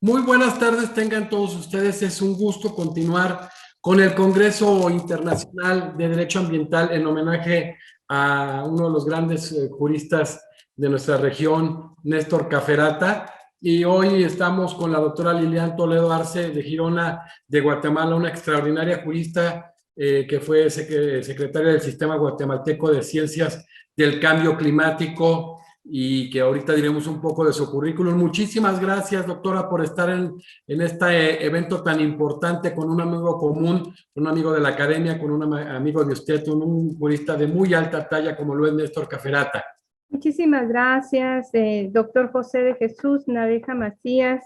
Muy buenas tardes, tengan todos ustedes. Es un gusto continuar con el Congreso Internacional de Derecho Ambiental en homenaje a uno de los grandes juristas de nuestra región, Néstor Caferata. Y hoy estamos con la doctora Lilian Toledo Arce de Girona, de Guatemala, una extraordinaria jurista que fue secretaria del Sistema Guatemalteco de Ciencias del Cambio Climático, y que ahorita diremos un poco de su currículum. Muchísimas gracias, doctora, por estar en este evento tan importante con un amigo común, un amigo de la academia, con un amigo de usted, un jurista de muy alta talla como lo es Néstor Caferata. Muchísimas gracias, doctor José de Jesús Naveja Macías.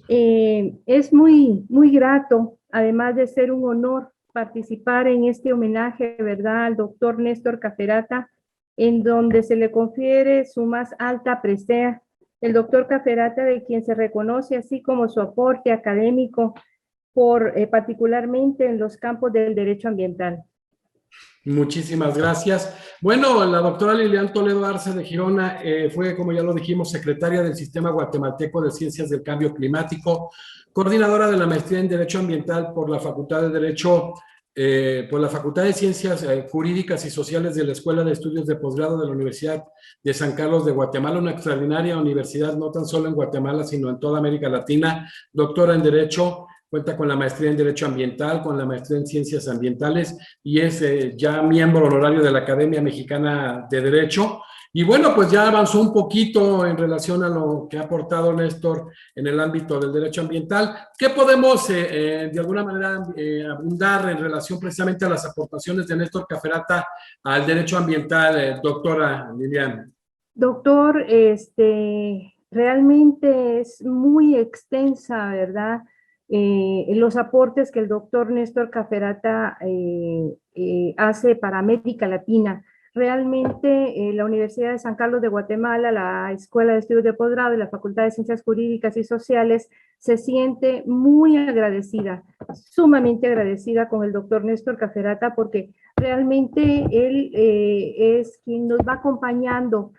Es muy grato, además de ser un honor, participar en este homenaje, ¿verdad?, al doctor Néstor Caferata, en donde se le confiere su más alta presea. El doctor Caferata, de quien se reconoce así como su aporte académico, particularmente en los campos del derecho ambiental. Muchísimas gracias. Bueno, la doctora Lilian Toledo Arce de Girona fue, como ya lo dijimos, secretaria del Sistema Guatemalteco de Ciencias del Cambio Climático, coordinadora de la maestría en Derecho Ambiental por la Facultad de Derecho, por la Facultad de Ciencias Jurídicas y Sociales de la Escuela de Estudios de Posgrado de la Universidad de San Carlos de Guatemala, una extraordinaria universidad no tan solo en Guatemala, sino en toda América Latina, doctora en Derecho. Cuenta con la maestría en Derecho Ambiental, con la maestría en Ciencias Ambientales y es ya miembro honorario de la Academia Mexicana de Derecho. Y bueno, pues ya avanzó un poquito en relación a lo que ha aportado Néstor en el ámbito del derecho ambiental. ¿Qué podemos de alguna manera abundar en relación precisamente a las aportaciones de Néstor Caferata al derecho ambiental, doctora Lilian? Doctor, realmente es muy extensa, ¿verdad? Los aportes que el doctor Néstor Caferata hace para América Latina. Realmente la Universidad de San Carlos de Guatemala, la Escuela de Estudios de Posgrado y la Facultad de Ciencias Jurídicas y Sociales se siente muy agradecida, sumamente agradecida con el doctor Néstor Caferata, porque realmente él es quien nos va acompañando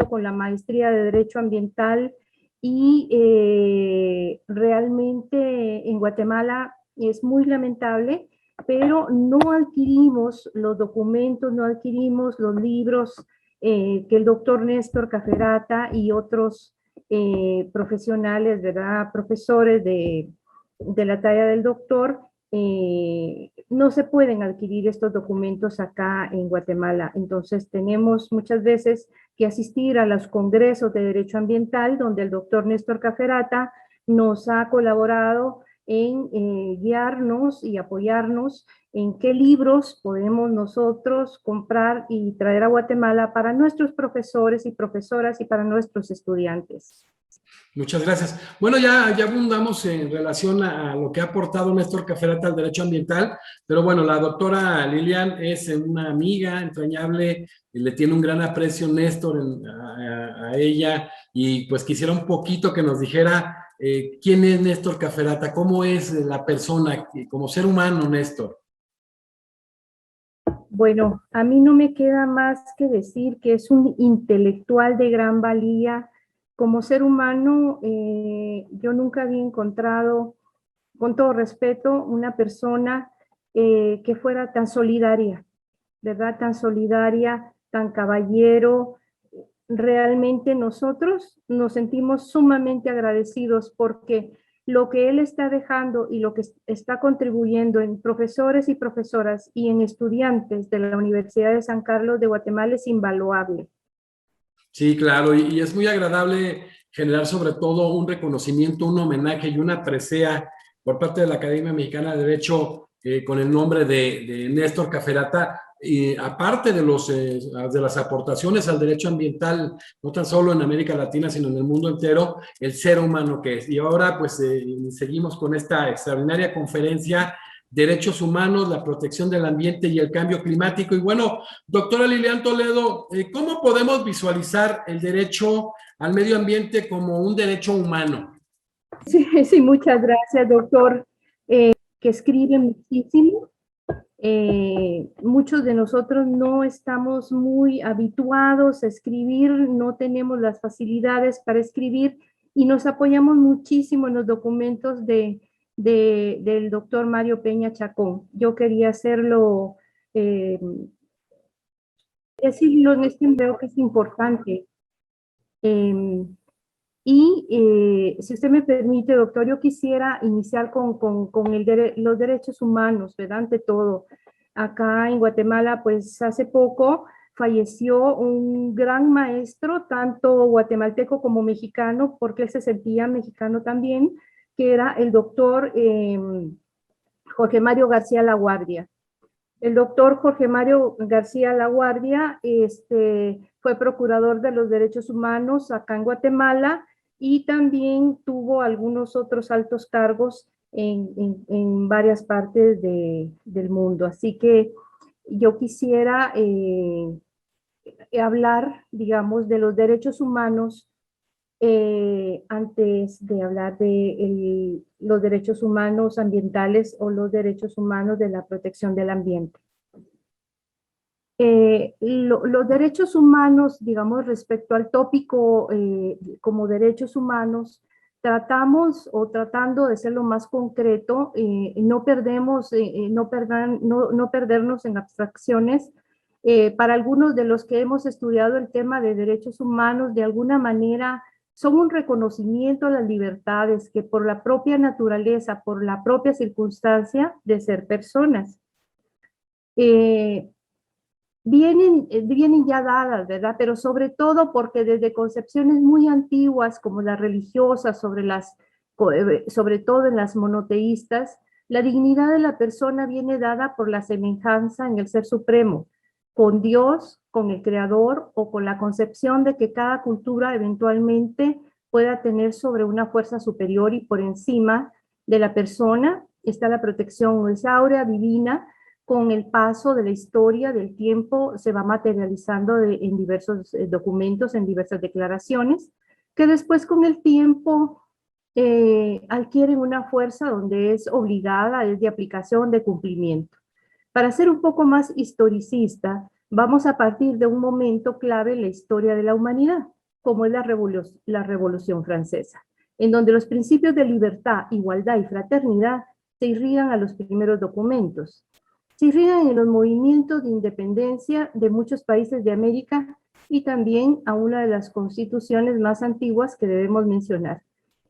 con la maestría de Derecho Ambiental y realmente en Guatemala es muy lamentable, pero no adquirimos los documentos, no adquirimos los libros que el doctor Néstor Caferata y otros profesionales, ¿verdad?, profesores de la talla del doctor, no se pueden adquirir estos documentos acá en Guatemala. Entonces tenemos muchas veces que asistir a los congresos de derecho ambiental, donde el doctor Néstor Caferata nos ha colaborado en guiarnos y apoyarnos en qué libros podemos nosotros comprar y traer a Guatemala para nuestros profesores y profesoras y para nuestros estudiantes. Muchas gracias. Bueno, ya abundamos en relación a lo que ha aportado Néstor Caferata al derecho ambiental, pero bueno, la doctora Lilian es una amiga entrañable, le tiene un gran aprecio Néstor a ella, y pues quisiera un poquito que nos dijera quién es Néstor Caferata, cómo es la persona, como ser humano, Néstor. Bueno, a mí no me queda más que decir que es un intelectual de gran valía. Como ser humano, yo nunca había encontrado, con todo respeto, una persona que fuera tan solidaria, ¿verdad? Tan solidaria, tan caballero. Realmente nosotros nos sentimos sumamente agradecidos porque lo que él está dejando y lo que está contribuyendo en profesores y profesoras y en estudiantes de la Universidad de San Carlos de Guatemala es invaluable. Sí, claro, y es muy agradable generar sobre todo un reconocimiento, un homenaje y una presea por parte de la Academia Mexicana de Derecho con el nombre de Néstor Caferata, y aparte de las aportaciones al derecho ambiental, no tan solo en América Latina, sino en el mundo entero, el ser humano que es. Y ahora pues seguimos con esta extraordinaria conferencia, Derechos Humanos, la protección del ambiente y el cambio climático. Y bueno, doctora Lilian Toledo, ¿cómo podemos visualizar el derecho al medio ambiente como un derecho humano? Sí, sí, muchas gracias, doctor, que escribe muchísimo. Muchos de nosotros no estamos muy habituados a escribir, no tenemos las facilidades para escribir, y nos apoyamos muchísimo en los documentos del doctor Mario Peña Chacón. Yo quería hacerlo, decirlo en este veo que es importante. Si usted me permite, doctor, yo quisiera iniciar con los derechos humanos, ¿verdad? Ante todo, acá en Guatemala, pues hace poco falleció un gran maestro, tanto guatemalteco como mexicano, porque él se sentía mexicano también, que era el doctor Jorge Mario García Laguardia. El doctor Jorge Mario García Laguardia fue procurador de los derechos humanos acá en Guatemala y también tuvo algunos otros altos cargos en varias partes del mundo. Así que yo quisiera hablar, digamos, de los derechos humanos antes de hablar de los derechos humanos ambientales o los derechos humanos de la protección del ambiente. Los derechos humanos, digamos, respecto al tópico como derechos humanos, tratamos o tratando de ser lo más concreto, no perdernos en abstracciones. Para algunos de los que hemos estudiado el tema de derechos humanos, de alguna manera son un reconocimiento a las libertades que por la propia naturaleza, por la propia circunstancia de ser personas, vienen ya dadas, ¿verdad? Pero sobre todo porque desde concepciones muy antiguas como las religiosas, sobre todo en las monoteístas, la dignidad de la persona viene dada por la semejanza en el Ser Supremo, con Dios, con el Creador o con la concepción de que cada cultura eventualmente pueda tener sobre una fuerza superior y por encima de la persona está la protección, esa áurea divina. Con el paso de la historia, del tiempo, se va materializando en diversos documentos, en diversas declaraciones, que después con el tiempo adquieren una fuerza donde es obligada, es de aplicación, de cumplimiento. Para ser un poco más historicista, vamos a partir de un momento clave en la historia de la humanidad, como es la Revolución Francesa, en donde los principios de libertad, igualdad y fraternidad se irrigan a los primeros documentos. Se irrigan en los movimientos de independencia de muchos países de América y también a una de las constituciones más antiguas que debemos mencionar.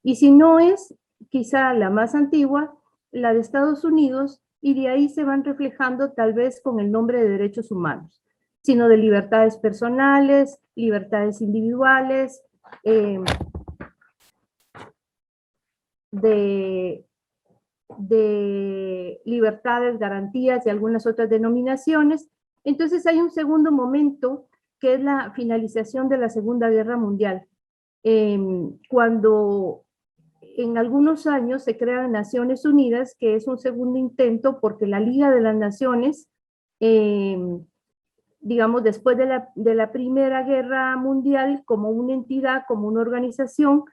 Y si no es quizá la más antigua, la de Estados Unidos, y de ahí se van reflejando tal vez con el nombre de derechos humanos, sino de libertades personales, libertades individuales, de libertades, garantías y algunas otras denominaciones. Entonces hay un segundo momento que es la finalización de la Segunda Guerra Mundial, cuando en algunos años se crean Naciones Unidas, que es un segundo intento porque la Liga de las Naciones, digamos, después de la Primera Guerra Mundial, como una entidad, como una organización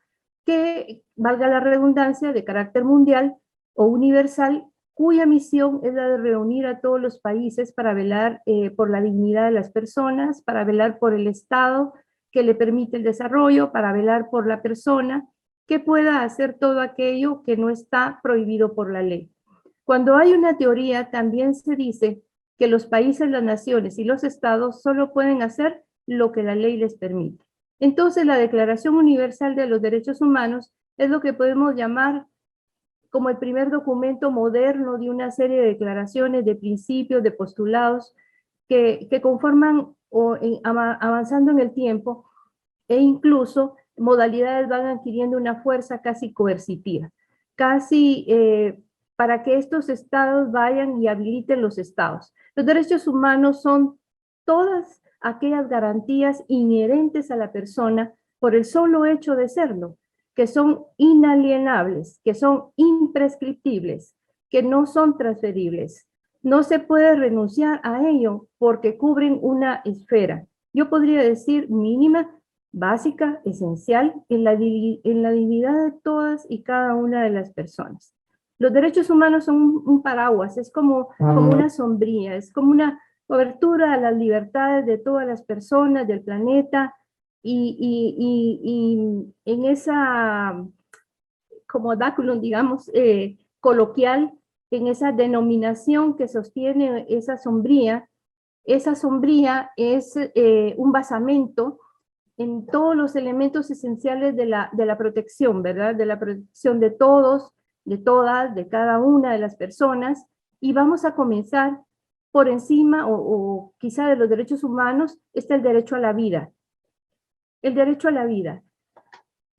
que, valga la redundancia, de carácter mundial o universal, cuya misión es la de reunir a todos los países para velar por la dignidad de las personas, para velar por el Estado que le permite el desarrollo, para velar por la persona que pueda hacer todo aquello que no está prohibido por la ley. Cuando hay una teoría, también se dice que los países, las naciones y los estados solo pueden hacer lo que la ley les permite. Entonces, la Declaración Universal de los Derechos Humanos es lo que podemos llamar como el primer documento moderno de una serie de declaraciones, de principios, de postulados que conforman avanzando en el tiempo e incluso modalidades van adquiriendo una fuerza casi coercitiva, casi para que estos estados vayan y habiliten los estados. Los derechos humanos son todas aquellas garantías inherentes a la persona por el solo hecho de serlo, que son inalienables, que son imprescriptibles, que no son transferibles. No se puede renunciar a ello porque cubren una esfera, yo podría decir mínima, básica, esencial, en la dignidad de todas y cada una de las personas. Los derechos humanos son un paraguas, es como una sombría, es como una cobertura a las libertades de todas las personas del planeta, y en esa, como dáculum, digamos, coloquial, en esa denominación que sostiene esa sombría es un basamento en todos los elementos esenciales de la protección, ¿verdad? De la protección de todos, de todas, de cada una de las personas, y vamos a comenzar por encima, o quizá de los derechos humanos, está el derecho a la vida. El derecho a la vida.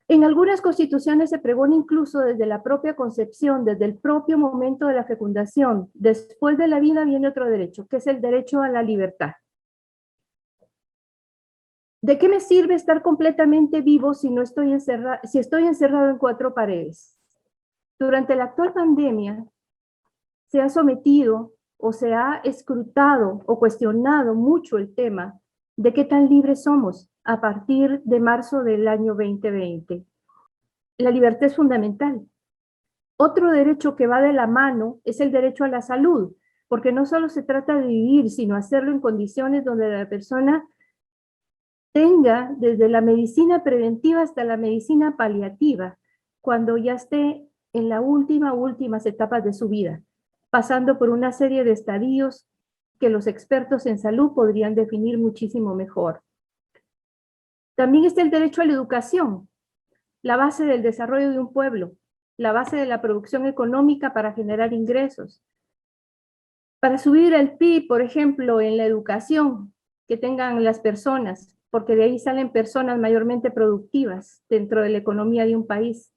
En algunas constituciones se pregona incluso desde la propia concepción, desde el propio momento de la fecundación. Después de la vida viene otro derecho, que es el derecho a la libertad. ¿De qué me sirve estar completamente vivo si estoy encerrado en cuatro paredes? Durante la actual pandemia se ha sometido o se ha escrutado o cuestionado mucho el tema de qué tan libres somos a partir de marzo del año 2020. La libertad es fundamental. Otro derecho que va de la mano es el derecho a la salud, porque no solo se trata de vivir, sino hacerlo en condiciones donde la persona tenga desde la medicina preventiva hasta la medicina paliativa, cuando ya esté en las últimas etapas de su vida, pasando por una serie de estadios que los expertos en salud podrían definir muchísimo mejor. También está el derecho a la educación, la base del desarrollo de un pueblo, la base de la producción económica para generar ingresos. Para subir el PIB, por ejemplo, en la educación que tengan las personas, porque de ahí salen personas mayormente productivas dentro de la economía de un país.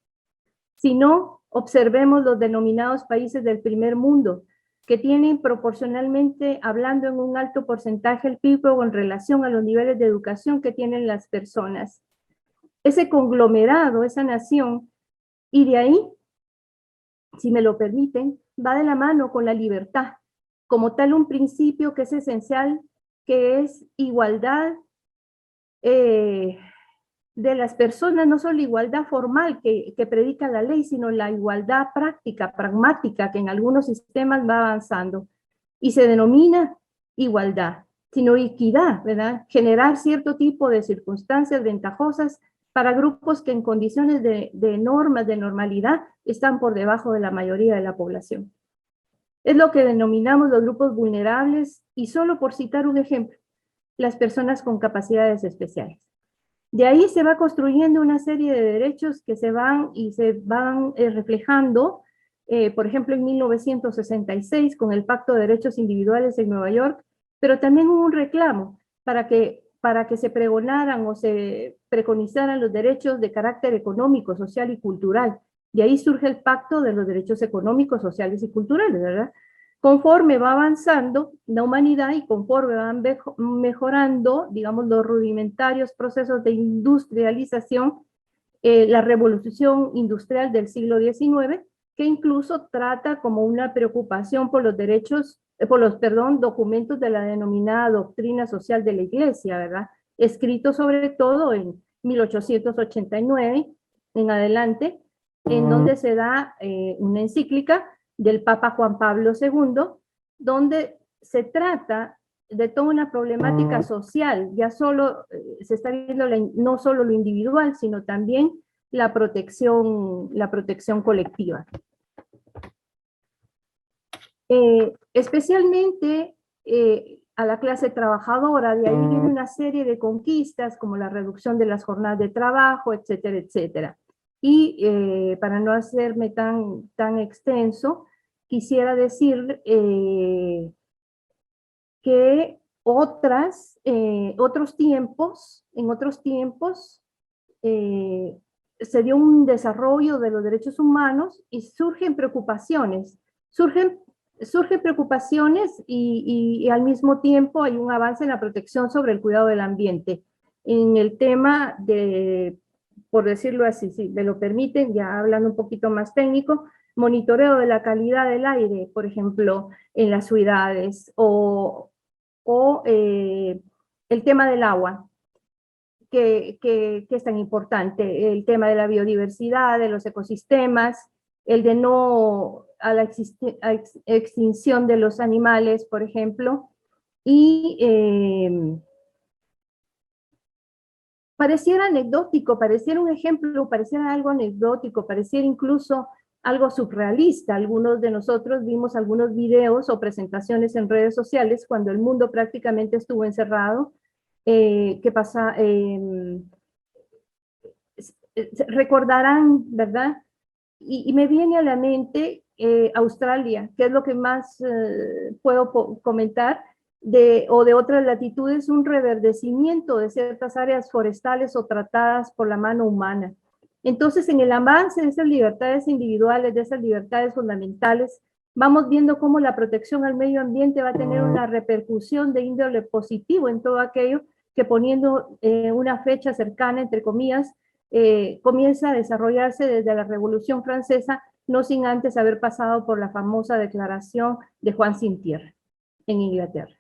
Si no, observemos los denominados países del primer mundo, que tienen proporcionalmente, hablando en un alto porcentaje el PIB en relación a los niveles de educación que tienen las personas. Ese conglomerado, esa nación, y de ahí, si me lo permiten, va de la mano con la libertad, como tal un principio que es esencial, que es igualdad de las personas, no solo la igualdad formal que predica la ley, sino la igualdad práctica, pragmática, que en algunos sistemas va avanzando. Y se denomina igualdad, sino equidad, ¿verdad? Generar cierto tipo de circunstancias ventajosas para grupos que en condiciones de normas, de normalidad, están por debajo de la mayoría de la población. Es lo que denominamos los grupos vulnerables y solo por citar un ejemplo, las personas con capacidades especiales. De ahí se va construyendo una serie de derechos que se van reflejando, por ejemplo, en 1966 con el Pacto de Derechos Individuales en Nueva York, pero también hubo un reclamo para que se pregonaran o se preconizaran los derechos de carácter económico, social y cultural. De ahí surge el Pacto de los Derechos Económicos, Sociales y Culturales, ¿verdad? Conforme va avanzando la humanidad y conforme van mejorando, digamos, los rudimentarios procesos de industrialización, la revolución industrial del siglo XIX, que incluso trata como una preocupación por los derechos, documentos de la denominada doctrina social de la Iglesia, ¿verdad? Escrito sobre todo en 1889 en adelante, en donde se da una encíclica del Papa Juan Pablo II, donde se trata de toda una problemática social, ya solo se está viendo no solo lo individual, sino también la protección colectiva. Especialmente a la clase trabajadora, de ahí viene una serie de conquistas como la reducción de las jornadas de trabajo, etcétera, etcétera. Y para no hacerme tan extenso, quisiera decir que en otros tiempos se dio un desarrollo de los derechos humanos y surgen preocupaciones. Surgen preocupaciones y al mismo tiempo hay un avance en la protección sobre el cuidado del ambiente. En el tema de, por decirlo así, si me lo permiten, ya hablando un poquito más técnico, monitoreo de la calidad del aire, por ejemplo, en las ciudades, o el tema del agua, que es tan importante, el tema de la biodiversidad, de los ecosistemas, el de no a la extinción de los animales, por ejemplo, y pareciera anecdótico, pareciera un ejemplo, pareciera algo anecdótico, pareciera incluso algo surrealista. Algunos de nosotros vimos algunos videos o presentaciones en redes sociales cuando el mundo prácticamente estuvo encerrado. ¿Qué pasa? Recordarán, ¿verdad? Y me viene a la mente Australia, que es lo que más puedo comentar, o de otras latitudes, un reverdecimiento de ciertas áreas forestales o tratadas por la mano humana. Entonces, en el avance de esas libertades individuales, de esas libertades fundamentales, vamos viendo cómo la protección al medio ambiente va a tener una repercusión de índole positivo en todo aquello que, poniendo una fecha cercana, entre comillas, comienza a desarrollarse desde la Revolución Francesa, no sin antes haber pasado por la famosa declaración de Juan Sin Tierra en Inglaterra.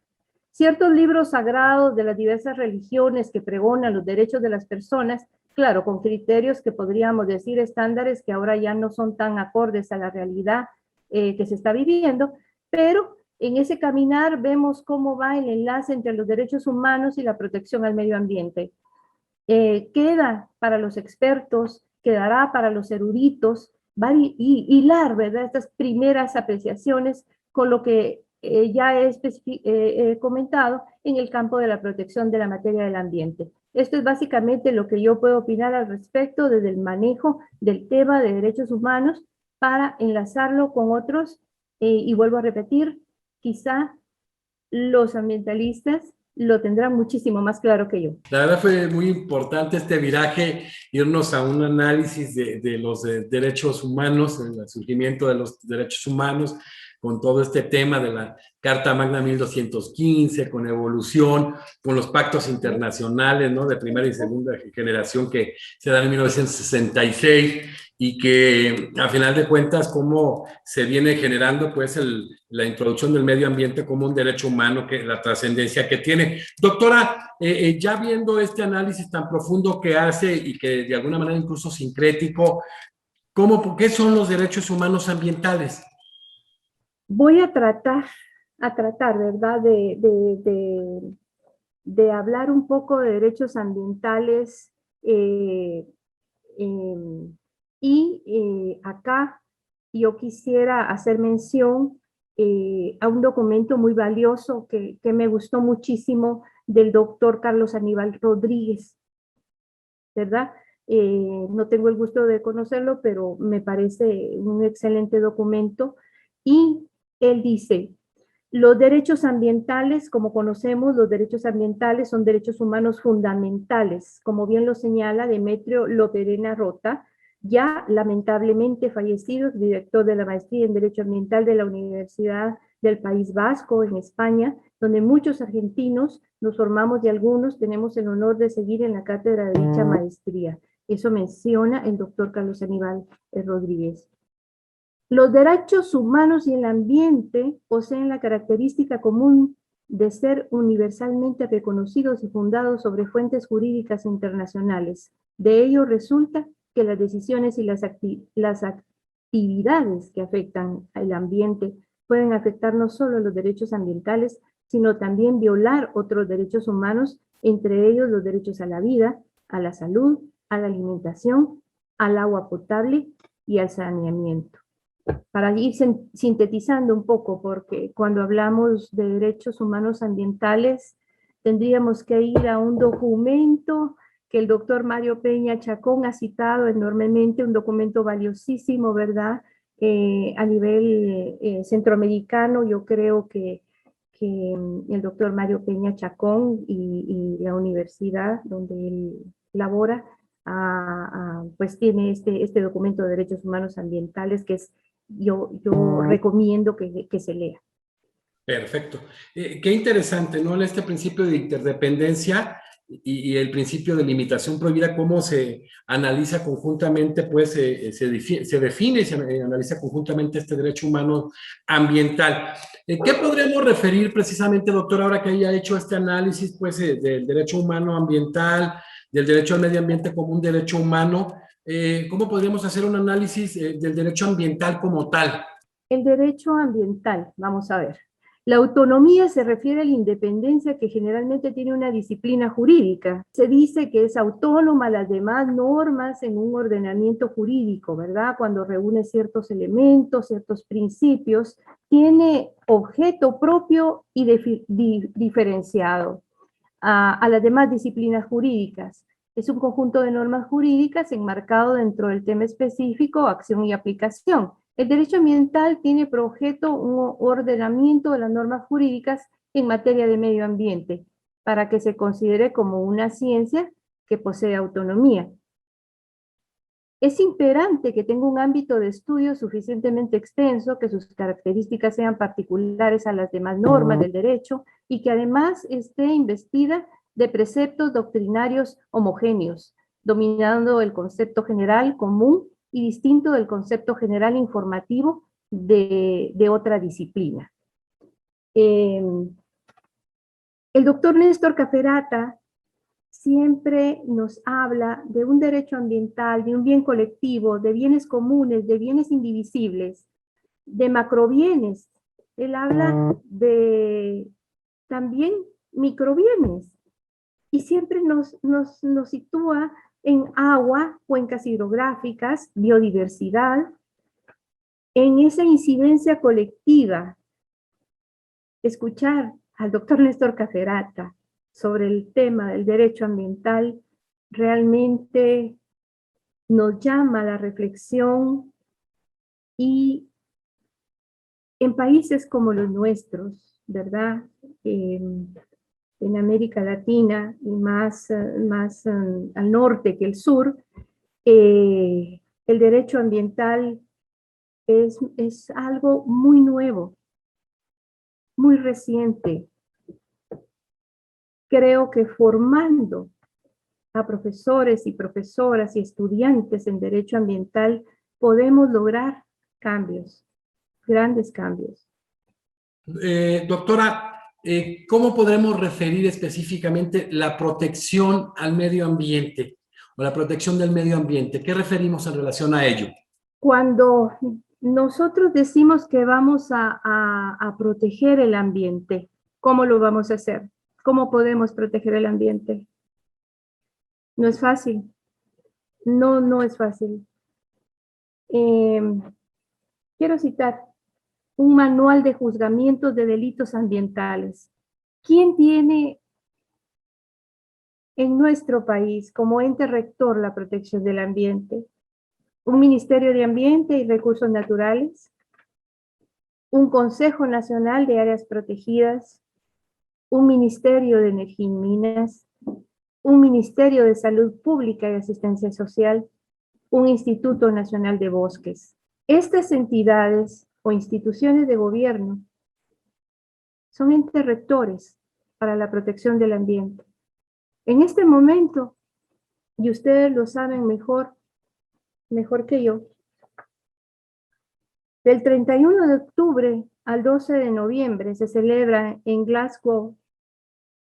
Ciertos libros sagrados de las diversas religiones que pregonan los derechos de las personas, claro, con criterios que podríamos decir estándares que ahora ya no son tan acordes a la realidad que se está viviendo, pero en ese caminar vemos cómo va el enlace entre los derechos humanos y la protección al medio ambiente. Queda para los expertos, quedará para los eruditos, va a hilar, ¿verdad?, estas primeras apreciaciones con lo que ya he comentado en el campo de la protección de la materia del ambiente. Esto es básicamente lo que yo puedo opinar al respecto desde el manejo del tema de derechos humanos para enlazarlo con otros, y vuelvo a repetir, quizá los ambientalistas lo tendrán muchísimo más claro que yo. La verdad fue muy importante este viraje, irnos a un análisis de los derechos humanos, el surgimiento de los derechos humanos, con todo este tema de la Carta Magna 1215, con evolución, con los pactos internacionales, ¿no?, de primera y segunda generación que se dan en 1966, y que a final de cuentas cómo se viene generando pues la introducción del medio ambiente como un derecho humano, que la trascendencia que tiene. Doctora, ya viendo este análisis tan profundo que hace y que de alguna manera incluso sincrético, ¿qué son los derechos humanos ambientales? Voy a tratar, ¿verdad?, de hablar un poco de derechos ambientales, y acá yo quisiera hacer mención a un documento muy valioso que me gustó muchísimo, del doctor Carlos Aníbal Rodríguez, ¿verdad? No tengo el gusto de conocerlo, pero me parece un excelente documento. Y él dice: los derechos ambientales, como conocemos, los derechos ambientales son derechos humanos fundamentales, como bien lo señala Demetrio Loperena Rota, ya lamentablemente fallecido, director de la maestría en Derecho Ambiental de la Universidad del País Vasco, en España, donde muchos argentinos nos formamos y algunos tenemos el honor de seguir en la cátedra de dicha maestría. Eso menciona el doctor Carlos Aníbal Rodríguez. Los derechos humanos y el ambiente poseen la característica común de ser universalmente reconocidos y fundados sobre fuentes jurídicas internacionales. De ello resulta que las decisiones y las actividades que afectan al ambiente pueden afectar no solo los derechos ambientales, sino también violar otros derechos humanos, entre ellos los derechos a la vida, a la salud, a la alimentación, al agua potable y al saneamiento. Para ir sintetizando un poco, porque cuando hablamos de derechos humanos ambientales, tendríamos que ir a un documento que el doctor Mario Peña Chacón ha citado enormemente, un documento valiosísimo, ¿verdad? A nivel centroamericano, yo creo que el doctor Mario Peña Chacón y la universidad donde él labora, pues tiene este documento de derechos humanos ambientales que es, yo recomiendo que se lea. Perfecto. Qué interesante, ¿no? Este principio de interdependencia y el principio de limitación prohibida, cómo se analiza conjuntamente, pues se define y se analiza conjuntamente este derecho humano ambiental. ¿Qué podríamos referir precisamente, doctor, ahora que haya hecho este análisis, pues, del derecho humano ambiental, del derecho al medio ambiente como un derecho humano? ¿Cómo podríamos hacer un análisis del derecho ambiental como tal? El derecho ambiental, vamos a ver. La autonomía se refiere a la independencia que generalmente tiene una disciplina jurídica. Se dice que es autónoma a las demás normas en un ordenamiento jurídico, ¿verdad? Cuando reúne ciertos elementos, ciertos principios, tiene objeto propio y diferenciado a las demás disciplinas jurídicas. Es un conjunto de normas jurídicas enmarcado dentro del tema específico, acción y aplicación. El derecho ambiental tiene por objeto un ordenamiento de las normas jurídicas en materia de medio ambiente, para que se considere como una ciencia que posee autonomía. Es imperante que tenga un ámbito de estudio suficientemente extenso, que sus características sean particulares a las demás normas del derecho y que además esté investida de preceptos doctrinarios homogéneos, dominando el concepto general común y distinto del concepto general informativo de otra disciplina. El doctor Néstor Cafferata siempre nos habla de un derecho ambiental, de un bien colectivo, de bienes comunes, de bienes indivisibles, de macrobienes. Él habla de también microbienes y siempre nos sitúa en agua, cuencas hidrográficas, biodiversidad, en esa incidencia colectiva. Escuchar al doctor Néstor Cafferata sobre el tema del derecho ambiental realmente nos llama a la reflexión, y en países como los nuestros, ¿verdad? En América Latina y más al norte que el sur, el derecho ambiental es algo muy nuevo, muy reciente. Creo que formando a profesores y profesoras y estudiantes en derecho ambiental podemos lograr cambios, grandes cambios. Doctora, ¿cómo podremos referir específicamente la protección al medio ambiente o la protección del medio ambiente? ¿Qué referimos en relación a ello? Cuando nosotros decimos que vamos a proteger el ambiente, ¿cómo lo vamos a hacer? ¿Cómo podemos proteger el ambiente? No es fácil. No es fácil. Quiero citar un manual de juzgamientos de delitos ambientales. ¿Quién tiene en nuestro país como ente rector la protección del ambiente? Un Ministerio de Ambiente y Recursos Naturales, un Consejo Nacional de Áreas Protegidas, un Ministerio de Energía y Minas, un Ministerio de Salud Pública y Asistencia Social, un Instituto Nacional de Bosques. Estas entidades o instituciones de gobierno son entes rectores para la protección del ambiente. En este momento, y ustedes lo saben mejor que yo, del 31 de octubre al 12 de noviembre se celebra en Glasgow,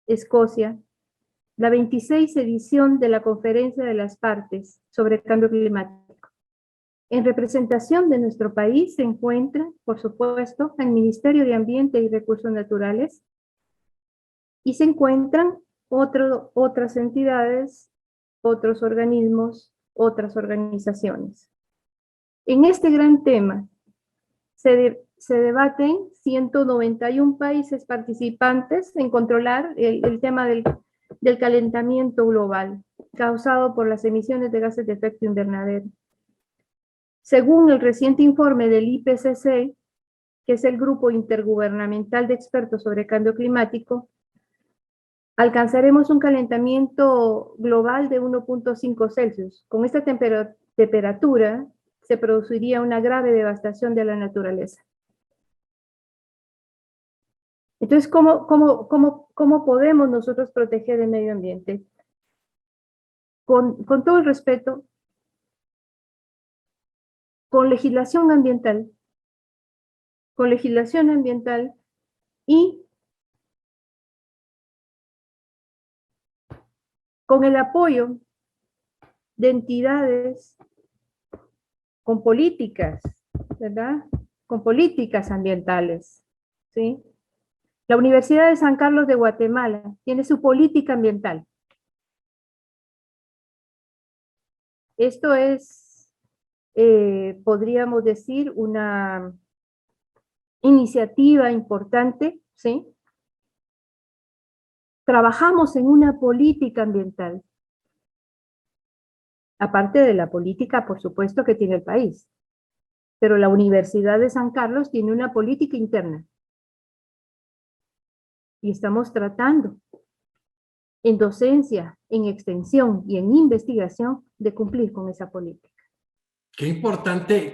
Escocia, la 26ª edición de la Conferencia de las Partes sobre el Cambio Climático. En representación de nuestro país se encuentra, por supuesto, el Ministerio de Ambiente y Recursos Naturales, y se encuentran otras entidades, otros organismos, otras organizaciones. En este gran tema se debaten 191 países participantes en controlar el tema del calentamiento global causado por las emisiones de gases de efecto invernadero. Según el reciente informe del IPCC, que es el Grupo Intergubernamental de Expertos sobre Cambio Climático, alcanzaremos un calentamiento global de 1.5 Celsius. Con esta temperatura se produciría una grave devastación de la naturaleza. Entonces, ¿cómo podemos nosotros proteger el medio ambiente? Con todo el respeto, con legislación ambiental y con el apoyo de entidades con políticas, ¿verdad? Con políticas ambientales, ¿sí? La Universidad de San Carlos de Guatemala tiene su política ambiental. Esto es, podríamos decir, una iniciativa importante, ¿sí? Trabajamos en una política ambiental, aparte de la política, por supuesto, que tiene el país. Pero la Universidad de San Carlos tiene una política interna. Y estamos tratando, en docencia, en extensión y en investigación, de cumplir con esa política. Qué importante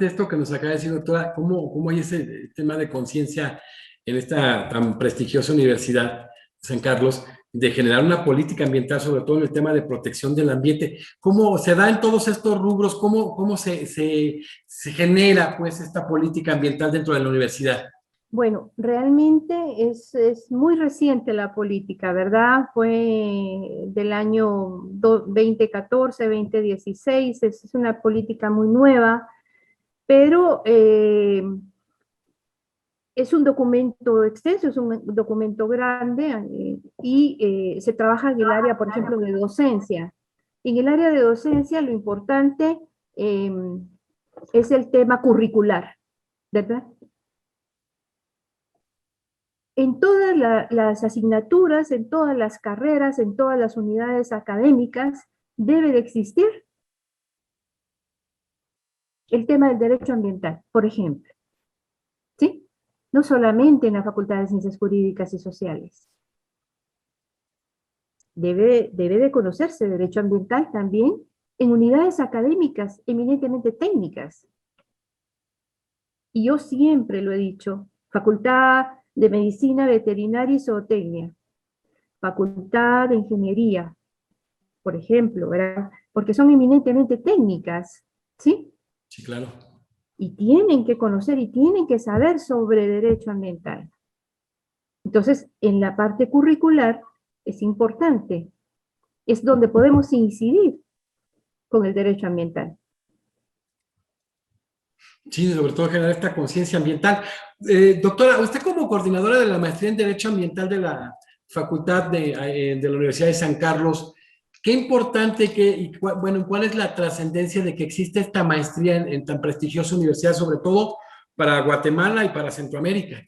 esto que nos acaba de decir, doctora, cómo hay ese tema de conciencia en esta tan prestigiosa universidad, San Carlos, de generar una política ambiental, sobre todo en el tema de protección del ambiente. ¿Cómo se da en todos estos rubros? ¿Cómo se genera, pues, esta política ambiental dentro de la universidad? Bueno, realmente es muy reciente la política, ¿verdad? Fue del año 2014, 2016, es una política muy nueva, pero es un documento extenso, es un documento grande y se trabaja en el área, por ejemplo, de docencia. En el área de docencia lo importante es el tema curricular, ¿verdad? En todas las asignaturas, en todas las carreras, en todas las unidades académicas, debe de existir el tema del derecho ambiental, por ejemplo, ¿sí? No solamente en la Facultad de Ciencias Jurídicas y Sociales. Debe de conocerse derecho ambiental también en unidades académicas eminentemente técnicas. Y yo siempre lo he dicho, Facultad de Medicina Veterinaria y Zootecnia, Facultad de Ingeniería, por ejemplo, ¿verdad? Porque son eminentemente técnicas, ¿sí? Sí, claro. Y tienen que conocer y tienen que saber sobre derecho ambiental. Entonces, en la parte curricular es importante, es donde podemos incidir con el derecho ambiental. Sí, sobre todo generar esta conciencia ambiental. Doctora, usted como coordinadora de la maestría en Derecho Ambiental de la Facultad de la Universidad de San Carlos, qué importante bueno, ¿cuál es la trascendencia de que existe esta maestría en tan prestigiosa universidad, sobre todo para Guatemala y para Centroamérica?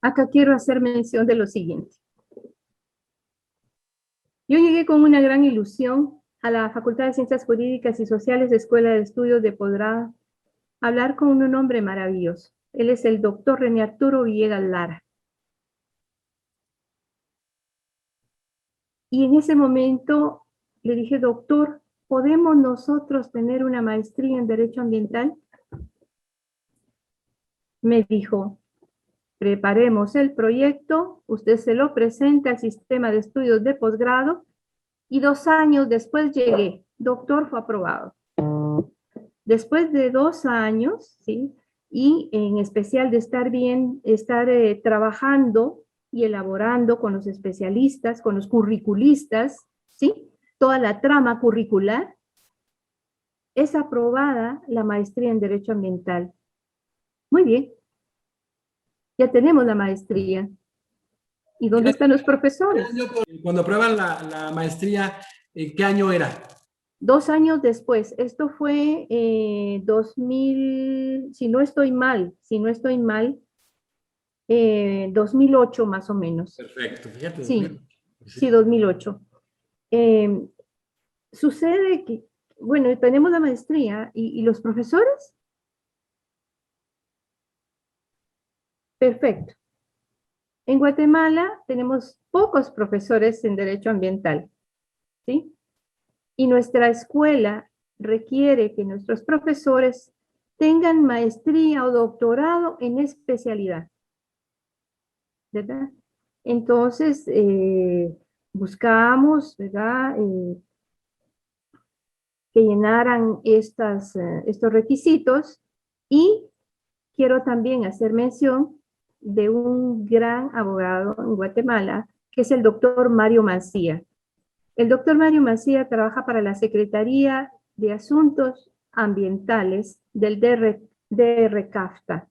Acá quiero hacer mención de lo siguiente. Yo llegué con una gran ilusión a la Facultad de Ciencias Jurídicas y Sociales, Escuela de Estudios de Posgrado, a hablar con un hombre maravilloso. Él es el doctor René Arturo Villegas Lara. Y en ese momento le dije, doctor, ¿podemos nosotros tener una maestría en Derecho Ambiental? Me dijo, preparemos el proyecto, usted se lo presenta al sistema de estudios de posgrado y 2 años después llegué. Doctor, fue aprobado. Después de 2 años, ¿sí? Y en especial de estar trabajando y elaborando con los especialistas, con los curriculistas, ¿sí? Toda la trama curricular, es aprobada la maestría en Derecho Ambiental. Muy bien, ya tenemos la maestría. ¿Y dónde están los profesores? Cuando aprueban la maestría, ¿en qué año era? 2 años después, esto fue 2000, si no estoy mal, 2008 más o menos. Perfecto, fíjate. Sí, sí, 2008. Eh, sucede que, bueno, tenemos la maestría y los profesores. Perfecto. En Guatemala tenemos pocos profesores en Derecho Ambiental, ¿sí? Y nuestra escuela requiere que nuestros profesores tengan maestría o doctorado en especialidad, ¿verdad? Entonces, buscamos, ¿verdad? Que llenaran estos requisitos y quiero también hacer mención de un gran abogado en Guatemala, que es el doctor Mario Mancía. El doctor Mario Mancía trabaja para la Secretaría de Asuntos Ambientales del DR CAFTA.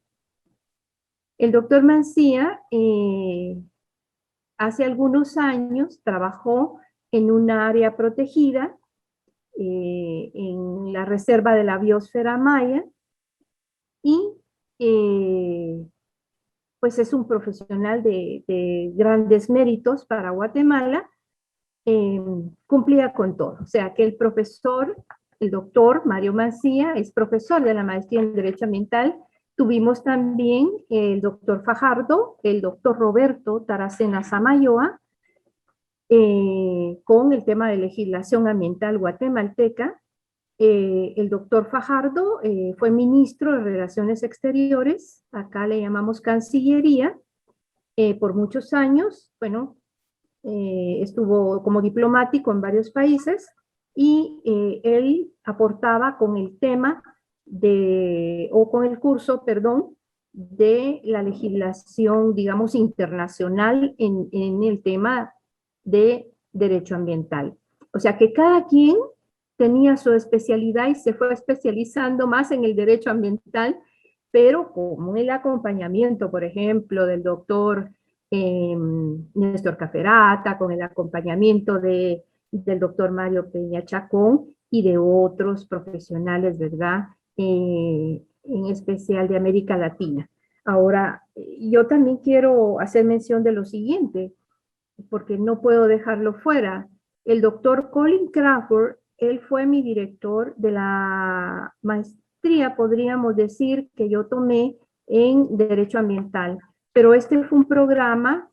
El doctor Mancía hace algunos años trabajó en un área protegida en la reserva de la biosfera maya y pues es un profesional de grandes méritos para Guatemala. Cumplía con todo. O sea, que el profesor, el doctor Mario Mancía, es profesor de la maestría en Derecho Ambiental. Tuvimos también el doctor Fajardo, el doctor Roberto Taracena Samayoa, con el tema de legislación ambiental guatemalteca. El doctor Fajardo fue ministro de Relaciones Exteriores, acá le llamamos Cancillería, por muchos años. Bueno, estuvo como diplomático en varios países y él aportaba con el tema con el curso, perdón, de la legislación, digamos, internacional en el tema de derecho ambiental. O sea que cada quien tenía su especialidad y se fue especializando más en el derecho ambiental, pero como el acompañamiento, por ejemplo, del doctor Néstor Caferata, con el acompañamiento del doctor Mario Peña Chacón y de otros profesionales, ¿verdad? En especial de América Latina. Ahora, yo también quiero hacer mención de lo siguiente, porque no puedo dejarlo fuera. El doctor Colin Crawford, él fue mi director de la maestría, podríamos decir, que yo tomé en Derecho Ambiental. Pero este fue un programa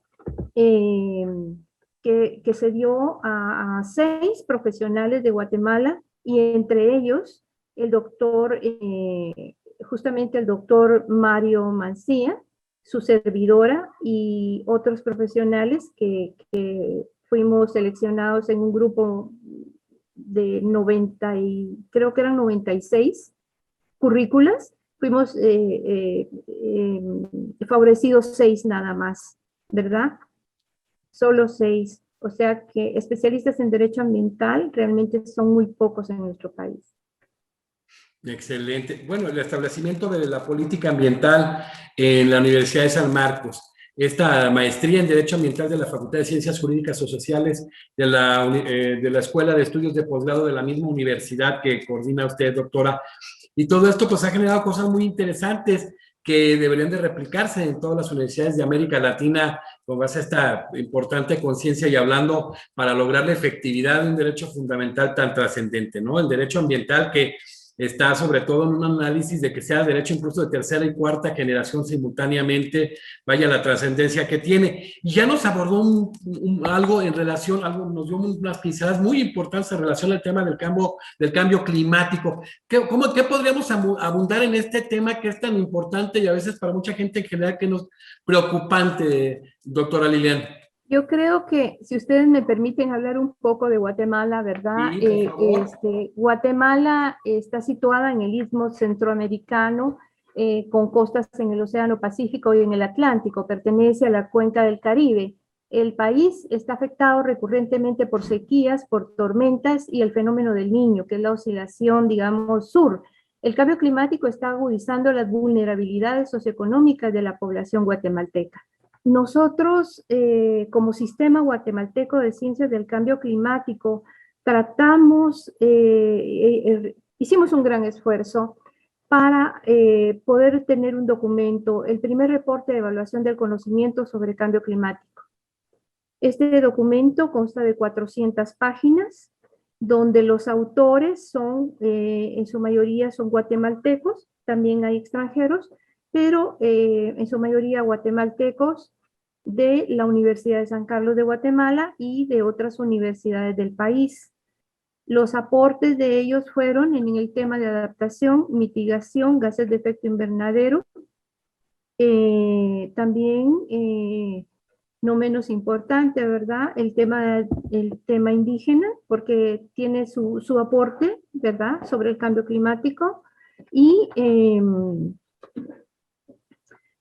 que se dio a 6 profesionales de Guatemala y entre ellos el doctor, justamente el doctor Mario Mancía, su servidora y otros profesionales que fuimos seleccionados en un grupo de 90 y creo que eran 96 currículas. Fuimos favorecidos 6 nada más, ¿verdad? Solo 6. O sea que especialistas en derecho ambiental realmente son muy pocos en nuestro país. Excelente. Bueno, el establecimiento de la política ambiental en la Universidad de San Marcos, esta maestría en Derecho Ambiental de la Facultad de Ciencias Jurídicas o Sociales de la Escuela de Estudios de Posgrado de la misma universidad que coordina usted, doctora. Y todo esto pues ha generado cosas muy interesantes que deberían de replicarse en todas las universidades de América Latina con base a esta importante conciencia y hablando para lograr la efectividad de un derecho fundamental tan trascendente, ¿no? El derecho ambiental que está sobre todo en un análisis de que sea derecho incluso de tercera y cuarta generación simultáneamente, vaya la trascendencia que tiene. Y ya nos abordó algo en relación, nos dio unas pinceladas muy importantes en relación al tema del cambio climático. ¿Qué podríamos abundar en este tema que es tan importante y a veces para mucha gente en general que nos preocupante, doctora Lilian? Yo creo que, si ustedes me permiten hablar un poco de Guatemala, ¿verdad? Sí, por favor. Guatemala está situada en el Istmo Centroamericano, con costas en el Océano Pacífico y en el Atlántico. Pertenece a la cuenca del Caribe. El país está afectado recurrentemente por sequías, por tormentas y el fenómeno del Niño, que es la oscilación, digamos, sur. El cambio climático está agudizando las vulnerabilidades socioeconómicas de la población guatemalteca. Nosotros, como Sistema Guatemalteco de Ciencias del Cambio Climático, hicimos un gran esfuerzo para poder tener un documento, el primer reporte de evaluación del conocimiento sobre cambio climático. Este documento consta de 400 páginas, donde los autores son, en su mayoría son guatemaltecos, también hay extranjeros, pero en su mayoría guatemaltecos de la Universidad de San Carlos de Guatemala y de otras universidades del país. Los aportes de ellos fueron en el tema de adaptación, mitigación, gases de efecto invernadero, también, no menos importante, ¿verdad? El tema indígena, porque tiene su aporte, ¿verdad?, sobre el cambio climático. Y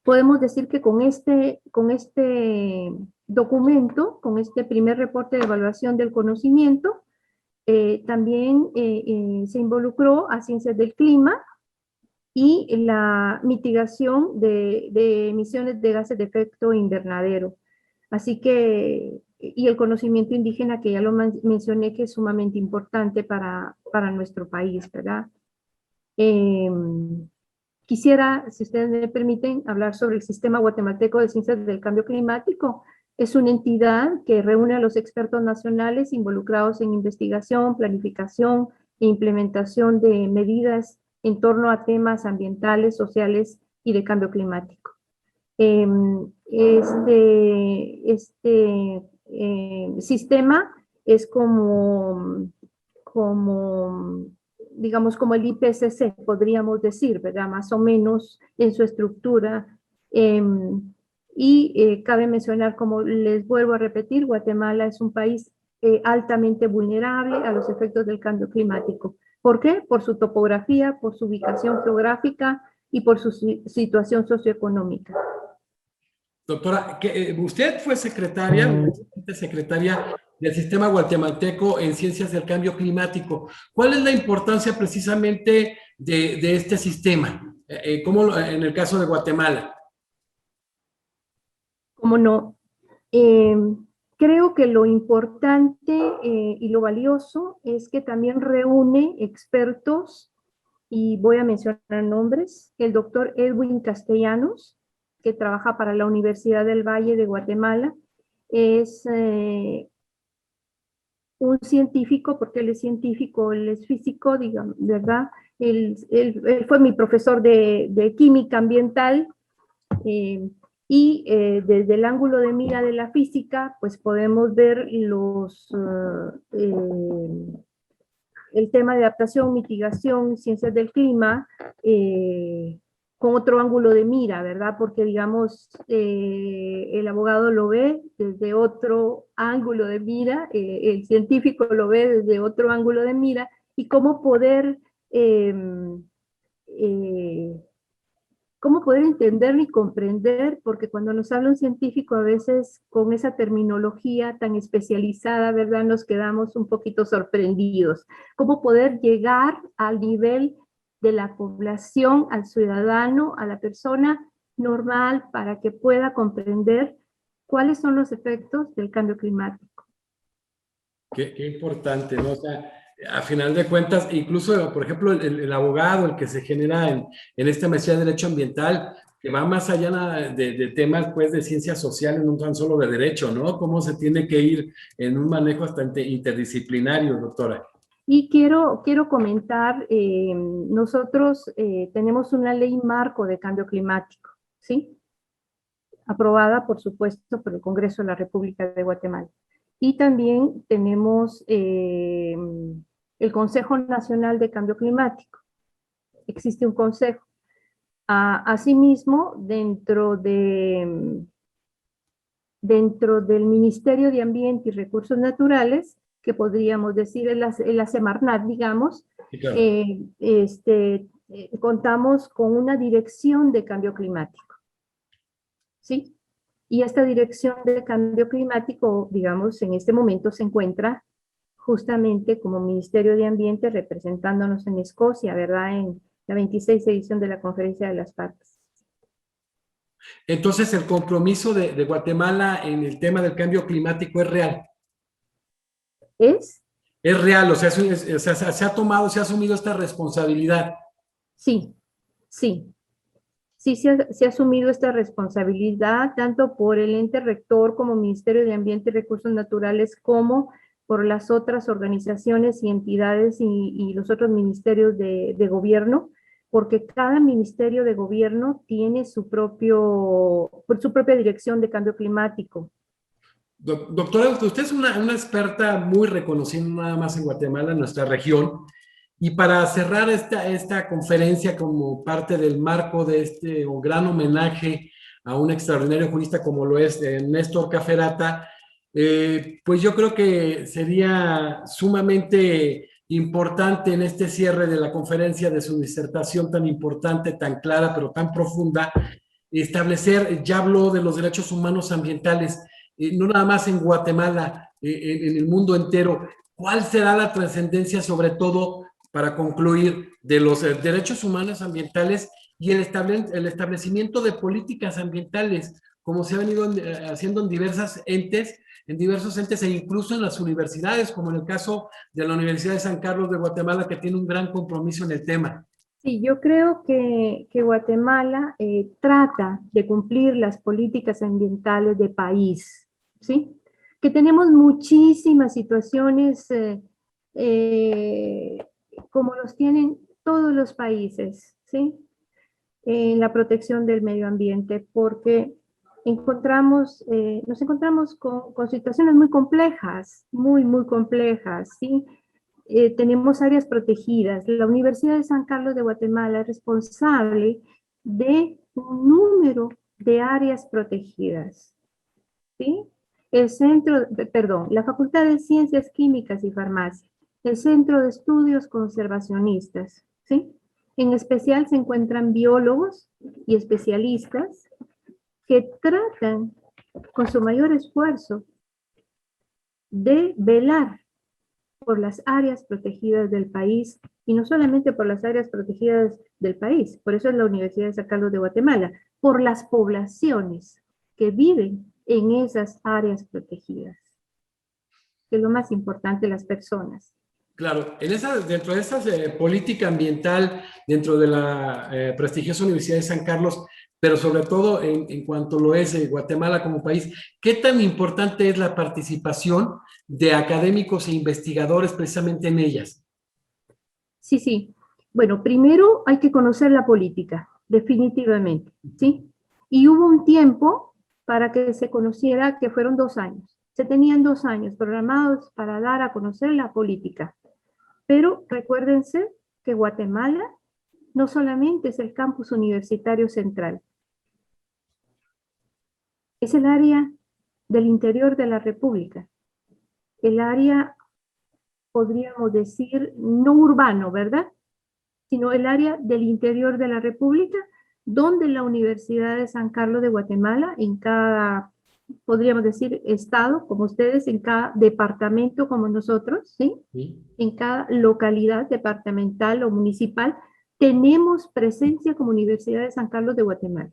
podemos decir que con este documento, con este primer reporte de evaluación del conocimiento, también se involucró a Ciencias del Clima y la mitigación de emisiones de gases de efecto invernadero. Así que, y el conocimiento indígena, que ya lo mencioné, que es sumamente importante para nuestro país, ¿verdad? Quisiera, si ustedes me permiten, hablar sobre el Sistema Guatemalteco de Ciencias del Cambio Climático. Es una entidad que reúne a los expertos nacionales involucrados en investigación, planificación e implementación de medidas en torno a temas ambientales, sociales y de cambio climático. Sistema es digamos, como el IPCC, podríamos decir, ¿verdad? Más o menos en su estructura. Cabe mencionar, como les vuelvo a repetir, Guatemala es un país altamente vulnerable a los efectos del cambio climático. ¿Por qué? Por su topografía, por su ubicación geográfica y por su situación socioeconómica. Doctora, usted fue secretaria del Sistema Guatemalteco en Ciencias del Cambio Climático. ¿Cuál es la importancia precisamente de este sistema? ¿Cómo en el caso de Guatemala? ¿Cómo no? Creo que lo importante y lo valioso es que también reúne expertos, y voy a mencionar nombres: el doctor Edwin Castellanos, que trabaja para la Universidad del Valle de Guatemala. Es un científico, porque él es científico, él es físico, digamos, ¿verdad? Él fue mi profesor de química ambiental, desde el ángulo de mira de la física, pues podemos ver el tema de adaptación, mitigación, ciencias del clima, con otro ángulo de mira, ¿verdad? Porque, digamos, el abogado lo ve desde otro ángulo de mira, el científico lo ve desde otro ángulo de mira, y cómo poder entender y comprender, porque cuando nos habla un científico, a veces con esa terminología tan especializada, ¿verdad?, nos quedamos un poquito sorprendidos. Cómo poder llegar al nivel de la población, al ciudadano, a la persona normal, para que pueda comprender cuáles son los efectos del cambio climático. Qué importante, ¿no? O sea, a final de cuentas, incluso, por ejemplo, el abogado, el que se genera en esta maestría de Derecho Ambiental, que va más allá de temas, pues, de ciencias sociales, no tan solo de derecho, ¿no? Cómo se tiene que ir en un manejo bastante interdisciplinario, doctora. Y quiero comentar, nosotros tenemos una ley marco de cambio climático, ¿sí? Aprobada, por supuesto, por el Congreso de la República de Guatemala. Y también tenemos el Consejo Nacional de Cambio Climático. Existe un consejo. Asimismo, dentro del Ministerio de Ambiente y Recursos Naturales, que podríamos decir es la Semarnat, digamos, sí, claro. Contamos con una dirección de cambio climático, ¿sí? Y esta dirección de cambio climático, digamos, en este momento se encuentra justamente como Ministerio de Ambiente representándonos en Escocia, ¿verdad?, en la 26ª edición de la Conferencia de las Partes. Entonces, ¿el compromiso de Guatemala en el tema del cambio climático es real? ¿Es? Es real, o sea, se ha tomado, se ha asumido esta responsabilidad. Sí, sí. Sí se ha asumido esta responsabilidad, tanto por el ente rector como Ministerio de Ambiente y Recursos Naturales, como por las otras organizaciones y entidades y los otros ministerios de gobierno, porque cada ministerio de gobierno tiene su propia dirección de cambio climático. Doctora, usted es una experta muy reconocida, no nada más en Guatemala, en nuestra región. Y para cerrar esta conferencia como parte del marco de este gran homenaje a un extraordinario jurista como lo es Néstor Caferata, pues yo creo que sería sumamente importante en este cierre de la conferencia, de su disertación tan importante, tan clara, pero tan profunda, establecer, ya habló de los derechos humanos ambientales, no nada más en Guatemala, en el mundo entero. ¿Cuál será la trascendencia, sobre todo, para concluir, de los derechos humanos ambientales y el establecimiento de políticas ambientales, como se ha venido haciendo en diversos entes e incluso en las universidades, como en el caso de la Universidad de San Carlos de Guatemala, que tiene un gran compromiso en el tema. Sí, yo creo que Guatemala trata de cumplir las políticas ambientales de país, ¿sí? Que tenemos muchísimas situaciones como los tienen todos los países, ¿sí? En la protección del medio ambiente, porque nos encontramos con situaciones muy complejas, muy complejas, ¿sí? Tenemos áreas protegidas. La Universidad de San Carlos de Guatemala es responsable de un número de áreas protegidas, ¿sí? La Facultad de Ciencias Químicas y Farmacia, el Centro de Estudios Conservacionistas, ¿sí? En especial se encuentran biólogos y especialistas que tratan con su mayor esfuerzo de velar por las áreas protegidas del país, y no solamente por las áreas protegidas del país, por eso es la Universidad de San Carlos de Guatemala, por las poblaciones que viven en esas áreas protegidas, que es lo más importante, las personas. Claro, dentro de esa política ambiental, dentro de la prestigiosa Universidad de San Carlos, pero sobre todo en cuanto lo es Guatemala como país, ¿qué tan importante es la participación de académicos e investigadores precisamente en ellas? Sí. Bueno, primero hay que conocer la política, definitivamente, ¿sí? Y hubo un tiempo para que se conociera, que fueron 2 años. Se tenían 2 años programados para dar a conocer la política. Pero recuérdense que Guatemala no solamente es el campus universitario central, es el área del interior de la República, el área, podríamos decir, no urbano, ¿verdad? Sino el área del interior de la República, donde la Universidad de San Carlos de Guatemala, en cada, podríamos decir, estado, como ustedes, en cada departamento como nosotros, ¿sí? ¿Sí? En cada localidad departamental o municipal, tenemos presencia como Universidad de San Carlos de Guatemala.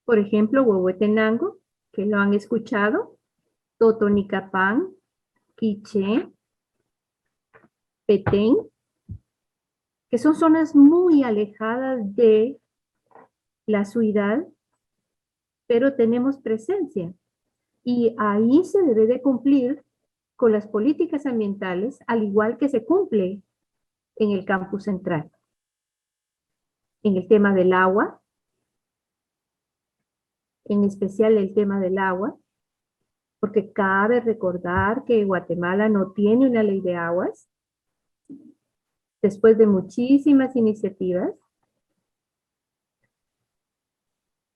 Por ejemplo, Huehuetenango, que lo han escuchado, Totonicapán, Quiché, Petén, que son zonas muy alejadas de la ciudad, pero tenemos presencia. Y ahí se debe de cumplir con las políticas ambientales, al igual que se cumple en el campus central. En el tema del agua, en especial el tema del agua, porque cabe recordar que Guatemala no tiene una ley de aguas, después de muchísimas iniciativas.